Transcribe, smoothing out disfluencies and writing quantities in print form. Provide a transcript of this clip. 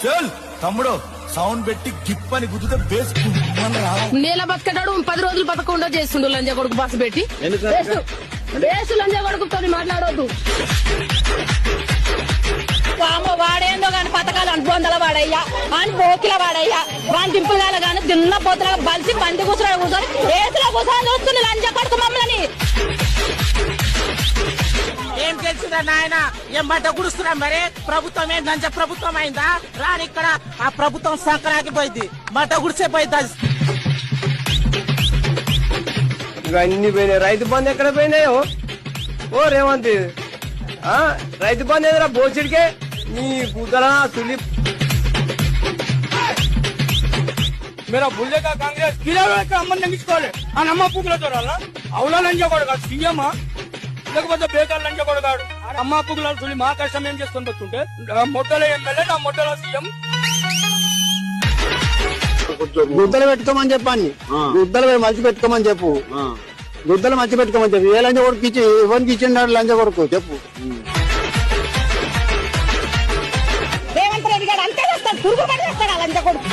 చల్ తమ్ముడు సౌండ్ పెట్టి గిప్ అని గుద్దుతే బేస్ నేల బతకటాడు 10 రోజులు బతకుండా చేస్తుండు లంజా కొడుకు బస్సు పెట్టి బేసు లంజా కొడుకుతో మాట్లాడొద్దు. వాడేందో గాని పథకాలు అనుబంధాల వాడయ్యా అని బోకిల వాడయ్యా వాని దింపుగాల గాని దిన్న పోతులా బలిసి బండి కూర్చొని కూర్చొని ఏసులో కూర్చొని చూస్తుంది లంజా కొడుకు మమ్మల్ని. ఏం తెలిసిందా నాయన ఏం బట్ట గుడుస్తున్నాం మరి ప్రభుత్వం ఏం లంచ ప్రభుత్వం అయిందా రాని ఇక్కడ ఆ ప్రభుత్వం సంక్రాంతికి పోయింది బట్ట గుడిసే పోయింది. ఇవన్నీ పోయినాయి. రైతు బంధు ఎక్కడ పోయినాయో ఓ రేవంత్ రైతు బంధు ఎదురా బోసిడికే నీ కూతురా సులి मेरा भूले का कांग्रेस किला అమ్మని నెగ్గించుకోవాలి ఆ నమ్మ పువ్వులతో అవులా లంజా కొడగా సీఎం లేకపోతే బేకార్ లంజా కొడగాడు అమ్మ పువ్వుల చూలి మా కష్టం ఏం చేసుకొని వస్తుంటే మొట్టల ఎమ్మెల్యే నా మొట్టల సీఎం. గుద్దలు పెట్టుకోమని చెప్పాను, గుద్దలు మంచి పెట్టుకోమని చెప్పు, గుద్దలు మంచి పెట్టుకోమని చెప్పు. ఏ లంజ కొడుకు ఇచ్చి ఎవరికి ఇచ్చిండాడు లంజ కొడుకు చెప్పు. రేవంత్ రెడ్డి గారు అంతే చేస్తాడు, పురుగు పడి చేస్తాడు లంజా కొడుకు.